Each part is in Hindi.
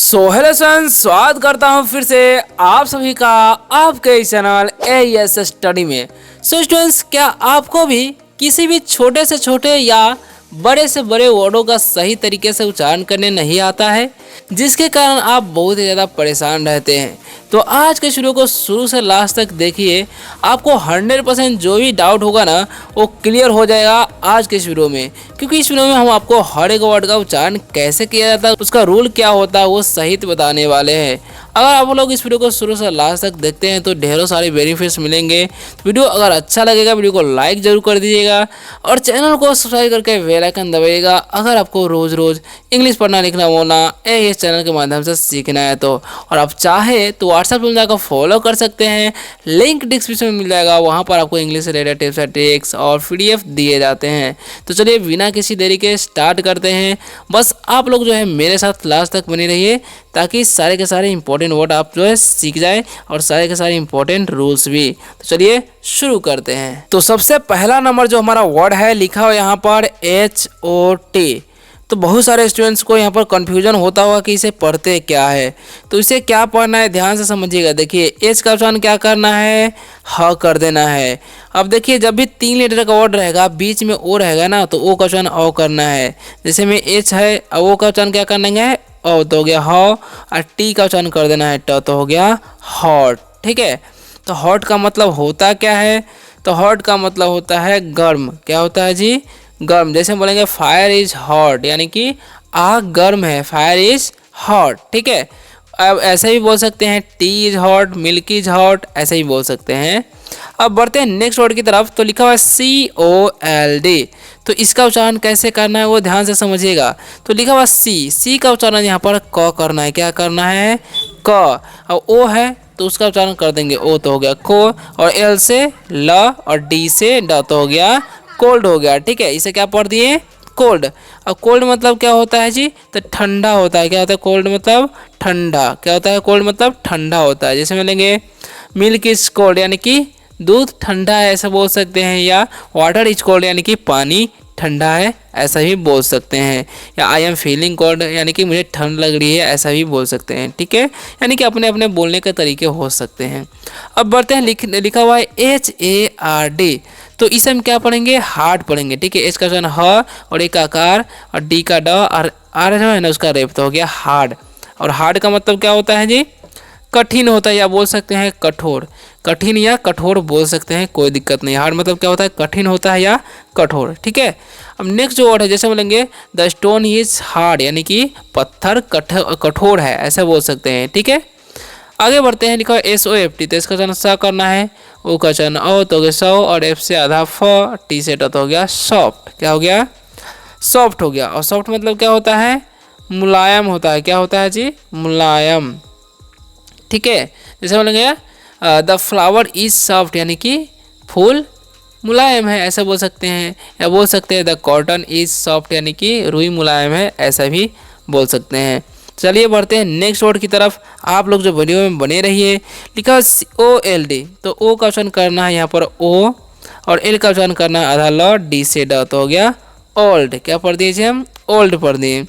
हेलो फ्रेंड्स, स्वागत करता हूं फिर से आप सभी का आपके इस चैनल एएस स्टडी में। स्टूडेंट्स, क्या आपको भी किसी भी छोटे से छोटे या बड़े से बड़े वर्डों का सही तरीके से उच्चारण करने नहीं आता है, जिसके कारण आप बहुत ही ज़्यादा परेशान रहते हैं? तो आज के वीडियो को शुरू से लास्ट तक देखिए, आपको 100% जो भी डाउट होगा ना वो क्लियर हो जाएगा आज के इस वीडियो में। क्योंकि इस वीडियो में हम आपको हर एक वर्ड का उच्चारण कैसे किया जाता है, उसका रूल क्या होता है, वो सहित बताने वाले हैं। अगर आप लोग इस वीडियो को शुरू से लास्ट तक देखते हैं तो ढेरों सारे बेनिफिट्स मिलेंगे। वीडियो अगर अच्छा लगेगा वीडियो को लाइक जरूर कर दीजिएगा और चैनल को सब्सक्राइब करके बेल आइकन दबाइएगा अगर आपको रोज रोज इंग्लिश पढ़ना लिखना बोलना इस चैनल के माध्यम से सीखना है तो। और आप चाहे तो व्हाट्सएप में जाकर फॉलो कर सकते हैं, लिंक डिस्क्रिप्शन में मिल जाएगा, वहाँ पर आपको इंग्लिश से रिलेटेड टिप्स एंड ट्रिक्स और PDF दिए जाते हैं। तो चलिए बिना किसी देरी के स्टार्ट करते हैं। बस आप लोग जो है मेरे साथ लास्ट तक बने रहिए ताकि सारे के सारे इंपॉर्टेंट वर्ड आप जो है सीख जाए और सारे के सारे इंपॉर्टेंट रूल्स भी। तो चलिए शुरू करते हैं। तो सबसे पहला नंबर जो हमारा वर्ड है लिखा हुआ यहाँ पर HOT। तो बहुत सारे स्टूडेंट्स को यहाँ पर कन्फ्यूजन होता होगा कि इसे पढ़ते क्या है। तो इसे क्या पढ़ना है ध्यान से समझिएगा। देखिए एच का उच्चारण क्या करना है, ह कर देना है। अब देखिए जब भी 3 लेटर का वर्ड रहेगा बीच में ओ रहेगा ना तो ओ का उच्चारण ओ करना है। जैसे में एच है, ओ का उच्चारण क्या करना है, ओ तो हो गया ह, और टी का उच्चारण कर देना है ट तो हो गया हॉट। ठीक है, तो हॉट का मतलब होता क्या है, तो हॉट का मतलब होता है गर्म। क्या होता है जी, गर्म। जैसे हम बोलेंगे फायर इज हॉट, यानी कि आग गर्म है, फायर इज हॉट। ठीक है, अब ऐसे भी बोल सकते हैं T is hot, milk is hot, ऐसे ही बोल सकते हैं। अब बढ़ते हैं नेक्स्ट वर्ड की तरफ। तो लिखा हुआ है COLD। तो इसका उच्चारण कैसे करना है वो ध्यान से समझिएगा। तो लिखा हुआ सी का उच्चारण यहाँ पर क करना है। क्या करना है, क। और ओ है तो उसका उच्चारण कर देंगे ओ तो हो गया को, और एल से ल और डी से ड तो हो गया कोल्ड हो गया। ठीक है, इसे क्या पढ़ दिए, कोल्ड। अब कोल्ड मतलब क्या होता है जी, तो ठंडा होता है। क्या होता है कोल्ड मतलब ठंडा। क्या होता है कोल्ड मतलब ठंडा होता है। जैसे में लेंगे मिल्क इज कोल्ड यानी कि दूध ठंडा है ऐसा बोल सकते हैं, या वाटर इज कोल्ड यानी कि पानी ठंडा है ऐसा भी बोल सकते हैं, या आई एम फीलिंग कोल्ड यानी कि मुझे ठंड लग रही है ऐसा भी बोल सकते हैं। ठीक है, यानी कि अपने अपने बोलने के तरीके हो सकते हैं। अब बढ़ते हैं लिखा हुआ है HARD। तो इसे हम क्या पढ़ेंगे, हार्ड पढ़ेंगे। ठीक है, एच का उच्चारण ह और एक आकार और डी का ड और आर जो है ना उसका रेप तो हो गया हार्ड। और हार्ड का मतलब क्या होता है जी, कठिन होता है, या बोल सकते हैं कठोर। कठिन या कठोर बोल सकते हैं, कोई दिक्कत नहीं। हार्ड मतलब क्या होता है, कठिन होता है या कठोर। ठीक है, अब नेक्स्ट जो वर्ड है जैसे बोलेंगे द स्टोन इज हार्ड यानी कि पत्थर कठोर है ऐसा बोल सकते हैं। ठीक है, आगे बढ़ते हैं। लिखा SOFT। तो इसका उच्चारण सा करना है, ओ का उच्चारण ओ तो हो गया सौ, और एफ से आधा फ, टी से ट तो हो गया सॉफ्ट। क्या हो गया, सॉफ्ट हो गया। और सॉफ्ट मतलब क्या होता है, मुलायम होता है। क्या होता है जी, मुलायम। ठीक है, जैसे बोलेंगे द फ्लावर इज सॉफ्ट यानी कि फूल मुलायम है ऐसा बोल सकते हैं, या बोल सकते हैं द कॉटन इज सॉफ्ट यानी कि रुई मुलायम है ऐसा भी बोल सकते हैं। चलिए बढ़ते हैं नेक्स्ट वर्ड की तरफ। आप लोग जो वीडियो में बने रहिए। लिखा OLD। तो ओ का उच्चारण करना है यहाँ पर ओ, और एल का उच्चारण करना है आधा ल, डी से ड तो हो गया ओल्ड। क्या पढ़ दिए हम, ओल्ड पढ़ दिए।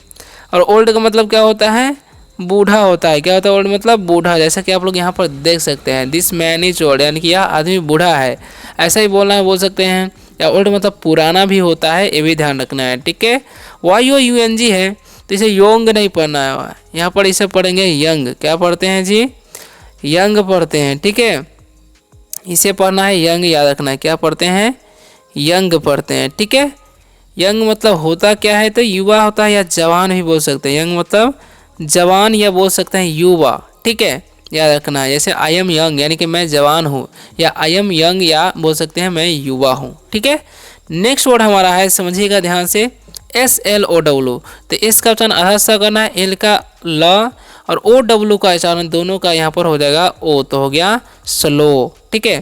और ओल्ड का मतलब क्या होता है, बूढ़ा होता है। क्या होता है ओल्ड मतलब बूढ़ा। जैसा कि आप लोग यहाँ पर देख सकते हैं दिस मैन इज ओल्ड यानी कि यह आदमी बूढ़ा है ऐसा ही बोलना है, बोल सकते हैं। या ओल्ड मतलब पुराना भी होता है, ये भी ध्यान रखना है। ठीक है, YOUNG है तो इसे योंग नहीं पढ़ना है, यहाँ पर इसे पढ़ेंगे यंग। क्या पढ़ते हैं जी, यंग पढ़ते हैं। ठीक है, इसे पढ़ना है यंग, याद रखना है। क्या पढ़ते हैं, यंग पढ़ते हैं। ठीक है, यंग मतलब होता क्या है, तो युवा होता है, या जवान भी बोल सकते हैं। यंग मतलब जवान या बोल सकते हैं युवा। ठीक है, याद रखना है। जैसे आई एम यंग यानी कि मैं जवान हूँ, या आई एम यंग या बोल सकते हैं मैं युवा हूँ। ठीक है, नेक्स्ट वर्ड हमारा है, समझिएगा ध्यान से, SLOW। तो एस का उच्चारण आधा सा करना है, एल का ल और OW का उच्चारण दोनों का यहाँ पर हो जाएगा ओ तो हो गया स्लो। ठीक है,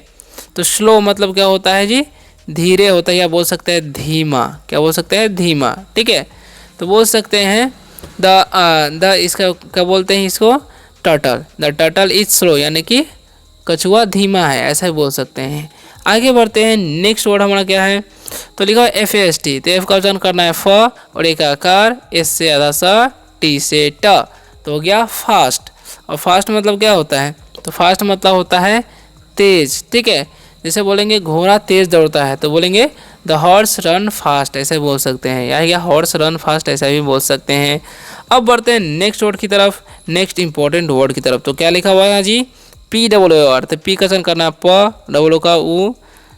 तो स्लो मतलब क्या होता है जी, धीरे होता है, या बोल सकते हैं धीमा। क्या बोल सकते हैं, धीमा। ठीक है, तो बोल सकते हैं द इसका क्या बोलते हैं इसको, turtle. The turtle is slow यानी कि कछुआ धीमा है ऐसा ही बोल सकते हैं। आगे बढ़ते हैं, नेक्स्ट वर्ड हमारा क्या है, तो लिखा है FAST। तो एफ का उच्चारण करना है फ और एक आकार, एस से आधा सा, टी से ट तो हो गया फास्ट। और फास्ट मतलब क्या होता है, तो फास्ट मतलब होता है तेज, ठीक है। जैसे बोलेंगे घोड़ा तेज दौड़ता है तो बोलेंगे द हॉर्स रन फास्ट, ऐसे बोल सकते हैं, या हॉर्स रन फास्ट ऐसा भी बोल सकते हैं। अब बढ़ते हैं नेक्स्ट वर्ड की तरफ, नेक्स्ट इंपॉर्टेंट वर्ड की तरफ। तो क्या लिखा हुआ है जी, POOR। तो पी का चयन करना है, प डबल ओ का ऊ,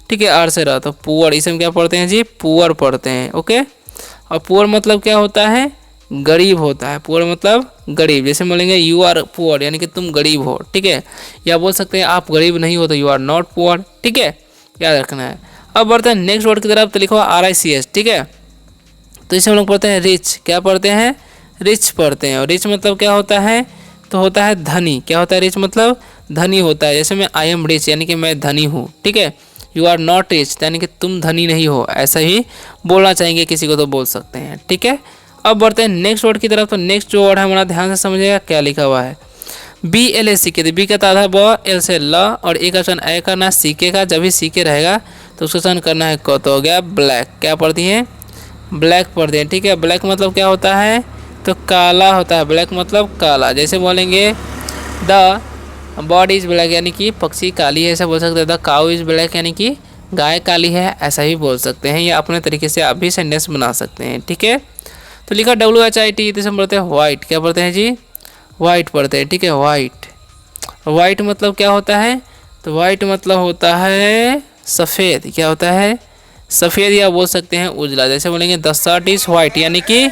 ठीक है, आर से रहा, तो पुअर, इसे हम क्या पढ़ते हैं जी, पुअर पढ़ते हैं, ओके। और पुअर मतलब क्या होता है, गरीब होता है। पुअर मतलब गरीब, जैसे बोलेंगे यू आर पुअर यानी कि तुम गरीब हो, ठीक है। या बोल सकते हैं आप गरीब नहीं हो तो यू आर नॉट पुअर, ठीक है, याद रखना है। अब बढ़ते हैं नेक्स्ट वर्ड की तरफ, तो लिखो RICH, ठीक है। तो इसे हम लोग पढ़ते हैं रिच, क्या पढ़ते हैं, रिच पढ़ते हैं। और रिच मतलब क्या होता है, तो होता है धनी। क्या होता है, रिच मतलब धनी होता है। जैसे मैं आई एम रिच यानी कि मैं धनी हूँ, ठीक है। यू आर नॉट रिच यानी कि तुम धनी नहीं हो, ऐसा ही बोलना चाहेंगे किसी को तो बोल सकते हैं, ठीक है। अब बढ़ते हैं नेक्स्ट वर्ड की तरफ। तो नेक्स्ट जो वर्ड है हमारा ध्यान से समझिएगा क्या लिखा हुआ है, BLACK। बी का आधा ब, एल से ल, और ए का चयन ए करना, सीके का, जब भी सीके रहेगा तो उसका चयन करना है क, तो हो गया ब्लैक। क्या पढ़ती है, ब्लैक पढ़ते हैं, ठीक है। ब्लैक मतलब क्या होता है, तो काला होता है, ब्लैक मतलब काला। जैसे बोलेंगे द बर्ड इज ब्लैक यानी कि पक्षी काली है, ऐसा बोल सकते हैं। द काऊ इज ब्लैक यानी कि गाय काली है, ऐसा ही बोल सकते हैं। या अपने तरीके से आप भी सेंटेंस बना सकते हैं, ठीक है। तो लिखा WHIT, तो हम पढ़ते हैं व्हाइट। क्या पढ़ते हैं जी, वाइट पढ़ते हैं, ठीक है, वाइट। वाइट मतलब क्या होता है, तो वाइट मतलब होता है सफ़ेद। क्या होता है, सफ़ेद, या बोल सकते हैं उजला। जैसे बोलेंगे द शर्ट इज़ वाइट यानी कि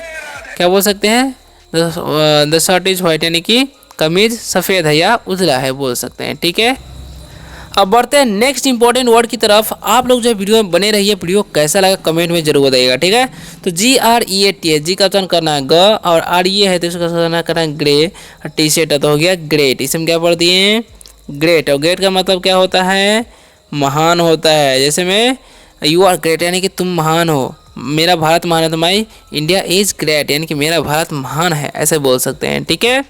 क्या बोल सकते हैं, द शर्ट इज़ वाइट यानी कि कमीज सफ़ेद है या उजला है, बोल सकते हैं, ठीक है। अब बढ़ते हैं नेक्स्ट इंपॉर्टेंट वर्ड की तरफ। आप लोग जो वीडियो में बने रहिए, वीडियो कैसा लगा कमेंट में जरूर बताइएगा, ठीक है। तो GREAT, जी का चयन करना है ग, और RE है तो इसका चयन करना है ग्रे, और टी शर्ट तो हो गया ग्रेट। इसमें क्या पढ़ दिए, ग्रेट। और ग्रेट का मतलब क्या होता है, महान होता है। जैसे में यू आर ग्रेट यानी कि तुम महान हो, मेरा भारत महान है, तो माई इंडिया इज ग्रेट यानी कि मेरा भारत महान है, ऐसे बोल सकते हैं, ठीक है।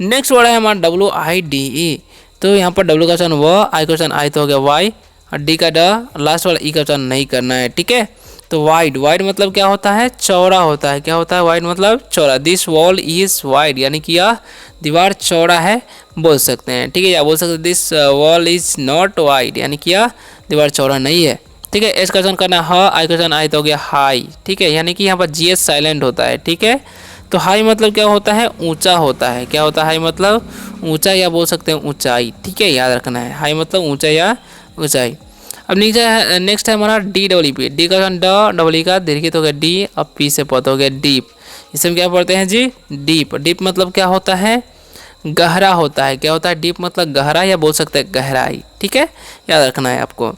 नेक्स्ट वर्ड है हमारा WIDE। तो यहाँ पर W का चयन व, आई का चयन आई तो हो गया वाई, और डी का ड, लास्ट वाला ई का चयन नहीं करना है, ठीक है। तो वाइड, वाइड मतलब क्या होता है, चौड़ा होता है। क्या होता है, वाइड मतलब चौड़ा। दिस वॉल इज वाइड यानी कि यह दीवार चौड़ा है, बोल सकते हैं, ठीक है। या बोल सकते हैं this wall is not wide यानी कि यह दीवार चौड़ा नहीं है, ठीक है। एस का चयन करना है ह, आई का चयन आई तो हो गया हाई, ठीक है। यानी कि यहाँ पर GS साइलेंट होता है, ठीक है। तो हाई मतलब क्या होता है, ऊंचा होता है। क्या होता है, हाई मतलब ऊंचा, या बोल सकते हैं ऊंचाई, ठीक है, याद रखना है। हाई मतलब ऊंचा या ऊंचाई। अब नीचे नेक्स्ट है हमारा DEEP। डी का ड, डबल ई का दीर्घित हो गया डी, अब पी से पद हो गया डीप। इसे हम क्या पढ़ते हैं जी, डीप। डीप मतलब क्या होता है, गहरा होता है। क्या होता है, डीप मतलब गहरा, या बोल सकते हैं गहराई, ठीक है, याद रखना है आपको।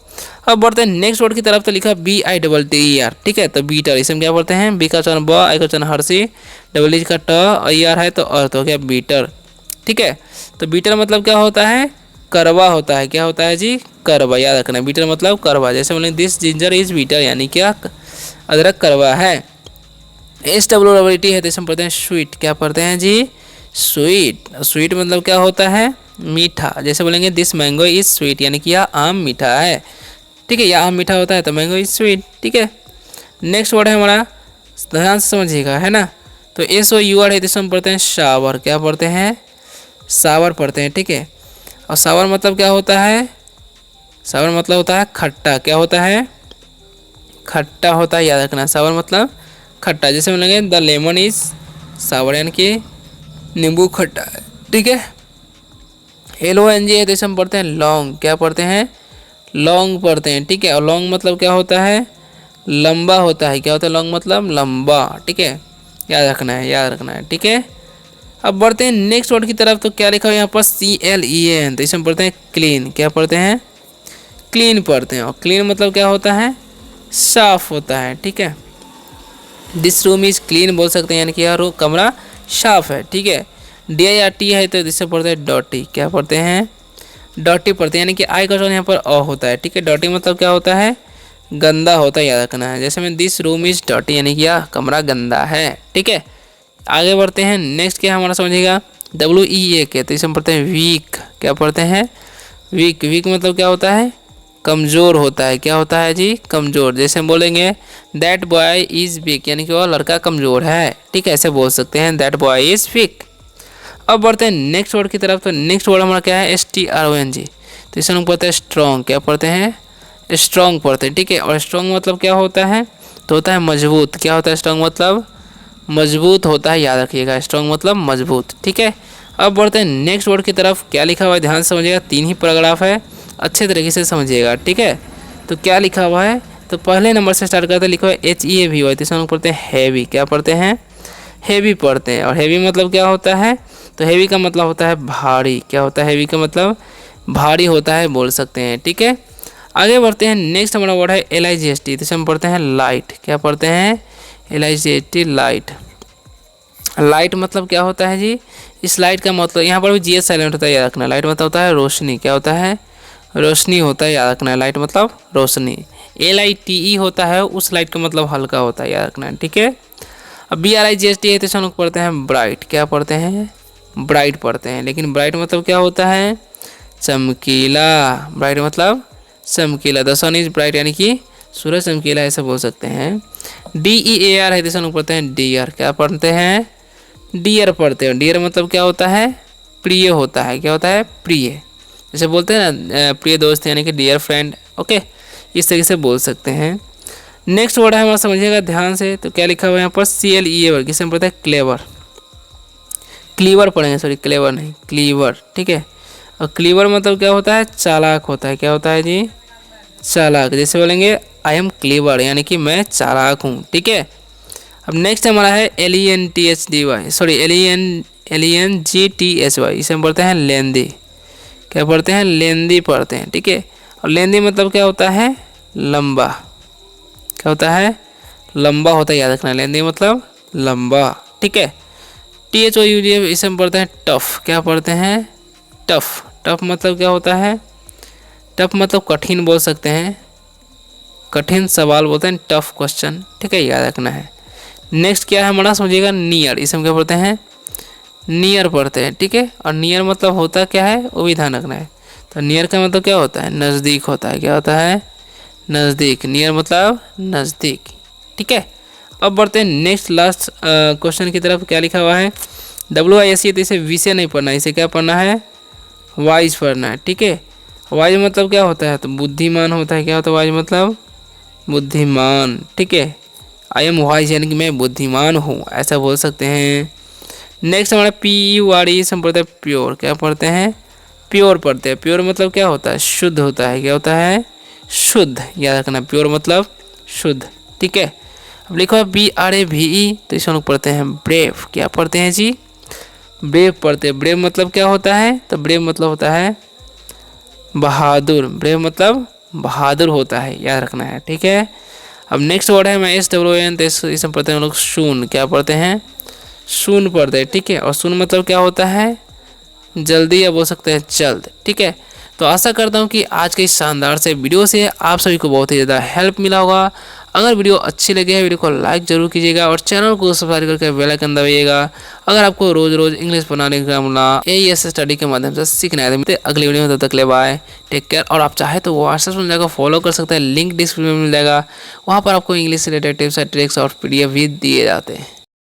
अब बढ़ते हैं नेक्स्ट वर्ड की तरफ। तो लिखा BITTER, ठीक है। तो बीटर, इसे हम क्या पढ़ते हैं, बी का चयन ब, आई का चयन हर्षी, डबल ई का ट, ER है तो अर्थ हो गया बीटर, ठीक है। तो बीटर मतलब क्या होता है, करवा होता है। क्या होता है जी, करवा, याद रखना है। बीटर मतलब करवा। जैसे बोलेंगे दिस जिंजर इज बीटर यानी क्या अदरक करवा है। SWEET है तो इसे हम पढ़ते हैं स्वीट। क्या पढ़ते हैं जी, स्वीट। स्वीट मतलब क्या होता है, मीठा। जैसे बोलेंगे दिस मैंगो इज स्वीट यानी कि यह आम मीठा है, ठीक है। यह आम मीठा होता है तो मैंगो इज स्वीट, ठीक है। नेक्स्ट वर्ड है हमारा, ध्यान से समझिएगा, है ना। तो SOUR है तो इसे हम पढ़ते हैं शावर। क्या पढ़ते हैं, सावर पढ़ते हैं, ठीक है। और सावर मतलब क्या होता है, सावर मतलब होता है खट्टा। क्या होता है, खट्टा होता है, याद रखना। सावर मतलब खट्टा। जैसे बोलेंगे द लेमन इज सावर यानी कि नींबू खट्टा है, ठीक है। LONG है तो इसे हम पढ़ते हैं लॉन्ग। क्या पढ़ते हैं, लॉन्ग पढ़ते हैं, ठीक है। और लॉन्ग मतलब क्या होता है, लंबा होता है। क्या होता है, लॉन्ग मतलब लंबा, ठीक है, याद रखना है, याद रखना है, ठीक है। अब बढ़ते हैं नेक्स्ट वर्ड की तरफ। तो क्या लिखा है यहाँ पर, CLEAN। तो इसे हम पढ़ते हैं क्लीन। क्या पढ़ते हैं, क्लीन पढ़ते हैं। और क्लीन मतलब क्या होता है, साफ होता है, ठीक है। दिस रूम इज क्लीन बोल सकते हैं यानी कि यह रूम कमरा साफ है, ठीक है। DIRT है तो इसे पढ़ते हैं डॉटी। क्या पढ़ते हैं, डॉटी पढ़ते हैं यानी कि आई का यहाँ पर अ होता है, ठीक है। डॉटी मतलब क्या होता है, गंदा होता है, याद रखना है। जैसे में दिस रूम इज डॉटी यानी कि यह कमरा गंदा है, ठीक है। आगे बढ़ते हैं नेक्स्ट क्या हमारा समझिएगा, WEAK। तो इसे हम पढ़ते हैं वीक। क्या पढ़ते हैं, वीक। वीक मतलब क्या होता है, कमज़ोर होता है। क्या होता है जी, कमज़ोर। जैसे हम बोलेंगे दैट बॉय इज़ वीक यानी कि वह लड़का कमज़ोर है, ठीक है, ऐसे बोल सकते हैं दैट बॉय इज़ वीक। अब बढ़ते हैं नेक्स्ट वर्ड की तरफ। तो नेक्स्ट वर्ड हमारा क्या है, STRONG। तो इसे हम पढ़ते हैं स्ट्रॉन्ग। क्या पढ़ते हैं, स्ट्रॉन्ग पढ़ते हैं, ठीक है। और स्ट्रॉन्ग मतलब क्या होता है, तो होता है मजबूत। क्या होता है स्ट्रॉन्ग मतलब, मजबूत होता है, याद रखिएगा, स्ट्रॉन्ग मतलब मजबूत, ठीक है। अब बढ़ते हैं नेक्स्ट वर्ड की तरफ। क्या लिखा हुआ है ध्यान से समझिएगा, 3 ही पैराग्राफ है, अच्छे तरीके से समझिएगा, ठीक है। तो क्या लिखा हुआ है, तो पहले नंबर से स्टार्ट करते हैं, लिखा हुआ है HEAVY। तो इसे हम पढ़ते हैं हैवी। क्या पढ़ते हैं, हैवी पढ़ते हैं। और हैवी मतलब क्या होता है, तो हैवी का मतलब होता है भारी। क्या होता है, हैवी का मतलब भारी होता है, बोल सकते हैं, ठीक है। आगे बढ़ते हैं, नेक्स्ट हमारा वर्ड है LIGHT। तो इसे हम पढ़ते हैं लाइट। क्या पढ़ते हैं, LIGHT लाइट। लाइट मतलब क्या होता है जी, इस लाइट का मतलब, यहाँ पर भी GH साइलेंट होता है, याद रखना। लाइट मतलब होता है रोशनी। क्या होता है, रोशनी होता है, याद रखना है। लाइट मतलब रोशनी। LITE होता है, उस लाइट का मतलब हल्का होता है, याद रखना है, ठीक है। अब BRIGHT है, तो हम लोग पढ़ते हैं ब्राइट। क्या पढ़ते हैं, ब्राइट पढ़ते हैं। लेकिन ब्राइट मतलब क्या होता है, चमकीला। ब्राइट मतलब चमकीला। द सन इज ब्राइट, यानी कि सूरज चमकीला, ऐसा बोल सकते हैं। DEAR है, तो हम लोग पढ़ते हैं डियर। क्या पढ़ते हैं, डियर पढ़ते हैं। डियर मतलब क्या होता है, प्रिय होता है। क्या होता है, प्रिय। जैसे बोलते हैं ना प्रिय दोस्त, यानी कि डियर फ्रेंड, ओके, इस तरीके से बोल सकते हैं। नेक्स्ट वर्ड है हमारा, समझिएगा ध्यान से। तो क्या लिखा हुआ है यहाँ पर, CLEVER। किसे हम पढ़ते हैं, क्लेवर। क्लीवर पढ़ेंगे, सॉरी क्लेवर नहीं, क्लीवर, ठीक है। और क्लीवर मतलब क्या होता है, चालाक होता है। क्या होता है जी, चालाक। जैसे बोलेंगे आई एम क्लीवर, यानी कि मैं चालाक हूँ, ठीक है। अब नेक्स्ट हमारा है LENTHDY, सॉरी LENGTHY। इसे हम पढ़ते हैं लेंदी। क्या पढ़ते हैं, लेंदी पढ़ते हैं, ठीक है। और लेंदी मतलब क्या होता है, लंबा। क्या होता है, लंबा होता है, याद रखना। लेंदी मतलब लंबा, ठीक है। THOUGH, इसे हम पढ़ते हैं टफ। क्या पढ़ते हैं, टफ। टफ मतलब क्या होता है, टफ मतलब कठिन बोल सकते हैं, कठिन सवाल बोलते हैं, टफ क्वेश्चन, ठीक है, याद रखना है। नेक्स्ट क्या है हमारा, समझिएगा नियर। इसे हम क्या पढ़ते हैं, नियर पढ़ते हैं, ठीक है। और नियर मतलब होता क्या है, वो भी ध्यान रखना है। तो नियर का मतलब क्या होता है, नज़दीक होता है। क्या होता है, नज़दीक। नियर मतलब नज़दीक, ठीक है। अब बढ़ते हैं नेक्स्ट लास्ट क्वेश्चन की तरफ। क्या लिखा हुआ है, WISE। तो इसे विषय नहीं पढ़ना है, इसे क्या पढ़ना है, वाइज पढ़ना है, ठीक है। वाइज मतलब क्या होता है, तो बुद्धिमान होता है। क्या होता है, वाइज मतलब बुद्धिमान, ठीक है। आई एम वाइज, यानी कि मैं बुद्धिमान हूँ, ऐसा बोल सकते हैं। नेक्स्ट हमारा PURE से हम पढ़ते हैं प्योर। क्या पढ़ते हैं, प्योर पढ़ते हैं। प्योर मतलब क्या होता है, शुद्ध होता है। क्या होता है, शुद्ध, याद रखना। प्योर मतलब शुद्ध, ठीक है। अब लिखो है BRAVE। तो इसे हम लोग पढ़ते हैं ब्रेव। क्या पढ़ते हैं जी, ब्रेव पढ़ते हैं। ब्रेव मतलब क्या होता है, तो ब्रेव मतलब होता है बहादुर। ब्रेव मतलब बहादुर होता है, याद रखना है, ठीक है। अब नेक्स्ट वर्ड है मैं SWON। तो इसे पढ़ते हैं हम लोग सून। क्या पढ़ते हैं, सून पढ़ते हैं, ठीक है। और सून मतलब क्या होता है, जल्दी, या बोल सकते हैं जल्द, ठीक है। तो आशा करता हूँ कि आज के इस शानदार से वीडियो से आप सभी को बहुत ही ज़्यादा हेल्प मिला होगा। अगर वीडियो अच्छी लगे है, वीडियो को लाइक जरूर कीजिएगा और चैनल को सब्सक्राइब करके बेल आइकन दबाइएगा। अगर आपको रोज रोज इंग्लिश बनाने का मामला AES स्टडी के माध्यम से सीखना है, तो अगली वीडियो में, तब तक ले बाय, टेक केयर। और आप चाहे तो व्हाट्सएप में जाकर फॉलो कर सकते हैं, लिंक डिस्क्रिप्शन में मिल जाएगा। वहाँ पर आपको इंग्लिश से रिलेटेड टिप्स एंड ट्रिक्स और PDF भी दिए जाते हैं।